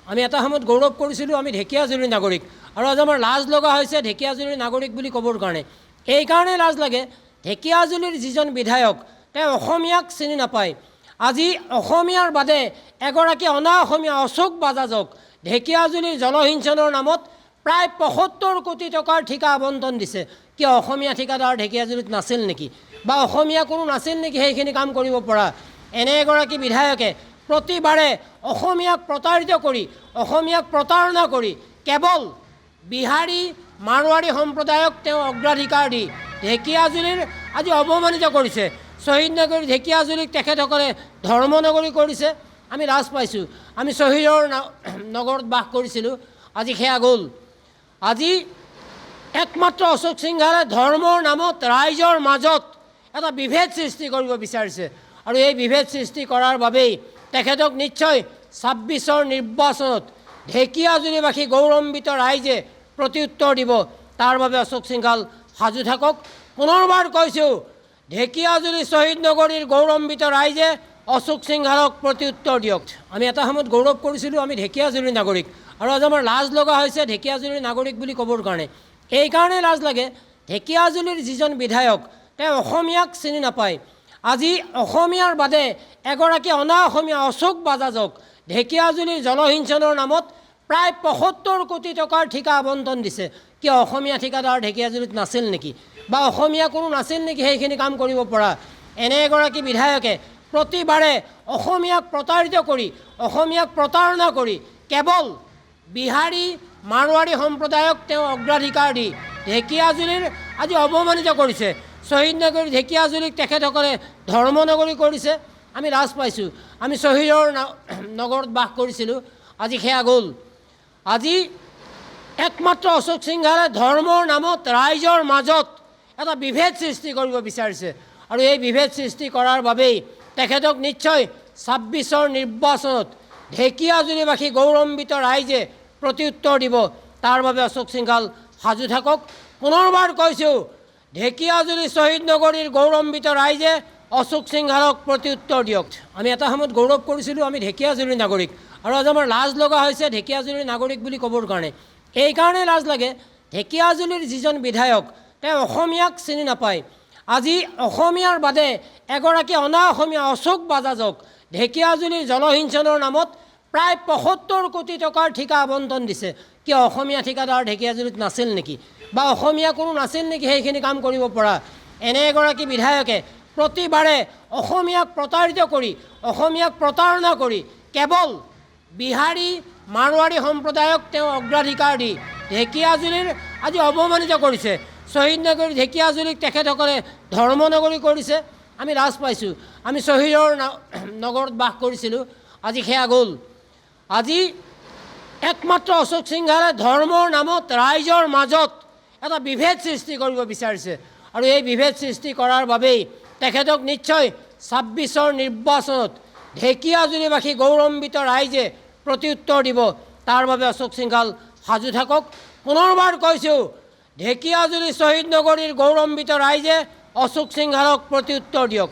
আমি এটা সময়ত গৌৰৱ কৰিছিলোঁ আমি ঢেকীয়াজুলিৰ নাগৰিক, আৰু আজি আমাৰ লাজ লগা হৈছে ঢেকীয়াজুলিৰ নাগৰিক বুলি ক'বৰ কাৰণে। এইকাৰণে লাজ লাগে, ঢেকীয়াজুলিৰ যিজন বিধায়ক তেওঁ অসমীয়াক চিনি নাপায়। আজি অসমীয়াৰ বাদে এগৰাকী অনা অসমীয়া অশোক বাজাজক ঢেকীয়াজুলিৰ জলসিঞ্চনৰ নামত প্ৰায় ৭৫ কোটি টকাৰ ঠিকা আবণ্টন দিছে। কিয় অসমীয়া ঠিকাদাৰ ঢেকীয়াজুলিত নাছিল নেকি, বা অসমীয়া কোনো নাছিল নেকি সেইখিনি কাম কৰিব পৰা? এনে এগৰাকী বিধায়কে প্ৰতিবাৰে অসমীয়াক প্ৰতাৰিত কৰি, অসমীয়াক প্ৰতাৰণা কৰি কেৱল বিহাৰী মাৰোৱাৰী সম্প্ৰদায়ক তেওঁ অগ্ৰাধিকাৰ দি ঢেকীয়াজুলিৰ আজি অৱমানিত কৰিছে। শ্বহীদ নগৰী ঢেকীয়াজুলিক তেখেতসকলে ধৰ্মনগৰী কৰিছে। আমি লাজ পাইছোঁ। আমি শ্বহীদৰ নগৰত বাস কৰিছিলোঁ, আজি সেয়া গ'ল। আজি একমাত্ৰ অশোক সিংহালে ধৰ্মৰ নামত ৰাইজৰ মাজত এটা বিভেদ সৃষ্টি কৰিব বিচাৰিছে, আৰু এই বিভেদ সৃষ্টি কৰাৰ বাবেই তেখেতক নিশ্চয় ২৬ৰ নিৰ্বাচনত ঢেকীয়াজুলিবাসী গৌৰৱান্বিত ৰাইজে প্ৰত্যুত্তৰ দিব। তাৰ বাবে অশোক সিংহাল সাজু থাকক। পুনৰবাৰ কৈছোঁ, ঢেকীয়াজুলি শ্বহীদ নগৰীৰ গৌৰৱান্বিত ৰাইজে অশোক সিংহালক প্ৰত্যুত্তৰ দিয়ক। আমি এটা সময়ত গৌৰৱ কৰিছিলোঁ আমি ঢেকীয়াজুলিৰ নাগৰিক, আৰু আজি আমাৰ লাজ লগা হৈছে ঢেকীয়াজুলিৰ নাগৰিক বুলি ক'বৰ কাৰণে। এইকাৰণে লাজ লাগে, ঢেকীয়াজুলিৰ যিজন বিধায়ক তেওঁ অসমীয়াক চিনি নাপায়। আজি অসমীয়াৰ বাদে এগৰাকী অনা অসমীয়া অশোক বাজাজক ঢেকীয়াজুলিৰ জলসিঞ্চনৰ নামত প্ৰায় ৭৫ কোটি টকাৰ ঠিকা আবণ্টন দিছে। কিয় অসমীয়া ঠিকাদাৰ ঢেকীয়াজুলিত নাছিল নেকি, বা অসমীয়া কোনো নাছিল নেকি সেইখিনি কাম কৰিব পৰা? এনে এগৰাকী বিধায়কে প্ৰতিবাৰে অসমীয়াক প্ৰতাৰিত কৰি, অসমীয়াক প্ৰতাৰণা কৰি কেৱল বিহাৰী মাৰোৱাৰী সম্প্ৰদায়ক তেওঁ অগ্ৰাধিকাৰ দি ঢেকীয়াজুলিৰ আজি অৱমানিত কৰিছে। শ্বহীদ নগৰী ঢেকীয়াজুলিক তেখেতসকলে ধৰ্মনগৰী কৰিছে। আমি লাজ পাইছোঁ। আমি শ্বহীদৰ নগৰত বাস কৰিছিলোঁ, আজি সেয়া গ'ল। আজি একমাত্ৰ অশোক সিংহালে ধৰ্মৰ নামত ৰাইজৰ মাজত এটা বিভেদ সৃষ্টি কৰিব বিচাৰিছে, আৰু এই বিভেদ সৃষ্টি কৰাৰ বাবেই তেখেতক নিশ্চয় ২৬ৰ নিৰ্বাচনত ঢেকীয়াজুলিবাসী গৌৰৱান্বিত ৰাইজে প্ৰত্যুত্তৰ দিব। তাৰ বাবে অশোক সিংহাল সাজু থাকক। পুনৰবাৰ কৈছোঁ, ঢেকীয়াজুলি শ্বহীদ নগৰীৰ গৌৰৱান্বিত ৰাইজে অশোক সিংহালক প্ৰত্যুত্তৰ দিয়ক। আমি এটা সময়ত গৌৰৱ কৰিছিলোঁ আমি ঢেকীয়াজুলিৰ নাগৰিক, আৰু আজি আমাৰ লাজ লগা হৈছে ঢেকীয়াজুলিৰ নাগৰিক বুলি ক'বৰ কাৰণে। এইকাৰণে লাজ লাগে, ঢেকীয়াজুলিৰ যিজন বিধায়ক তেওঁ অসমীয়াক চিনি নাপায়। আজি অসমীয়াৰ বাদে এগৰাকী অনা অসমীয়া অশোক বাজাজক ঢেকীয়াজুলিৰ জলসিঞ্চনৰ নামত প্ৰায় ৭৫ কোটি টকাৰ ঠিকা আবণ্টন দিছে। কিয় অসমীয়া ঠিকাদাৰ ঢেকীয়াজুলিত নাছিল নেকি, বা অসমীয়া কোনো নাছিল নেকি সেইখিনি কাম কৰিব পৰা? এনে এগৰাকী বিধায়কে প্ৰতিবাৰে অসমীয়াক প্ৰতাৰিত কৰি, অসমীয়াক প্ৰতাৰণা কৰি কেৱল বিহাৰী মাৰোৱাৰী সম্প্ৰদায়ক তেওঁ অগ্ৰাধিকাৰ দি ঢেকীয়াজুলিৰ আজি অৱমানিত কৰিছে। শ্বহীদ নগৰী ঢেকীয়াজুলিক তেখেতসকলে ধৰ্মনগৰী কৰিছে। আমি লাজ পাইছোঁ। আমি শ্বহীদৰ নগৰত বাস কৰিছিলোঁ, আজি সেয়া গ'ল। আজি একমাত্ৰ অশোক সিংহালে ধৰ্মৰ নামত ৰাইজৰ মাজত এটা বিভেদ সৃষ্টি কৰিব বিচাৰিছে, আৰু এই বিভেদ সৃষ্টি কৰাৰ বাবেই তেখেতক নিশ্চয় ২৬ৰ নিৰ্বাচনত ঢেকীয়াজুলিবাসী গৌৰৱান্বিত ৰাইজে প্ৰত্যুত্তৰ দিব। তাৰ বাবে অশোক সিংহাল সাজু থাকক। পুনৰবাৰ কৈছোঁ, ঢেকীয়াজুলি শ্বহীদ নগৰীৰ গৌৰৱান্বিত ৰাইজে অশোক সিংহালক প্ৰত্যুত্তৰ দিয়ক।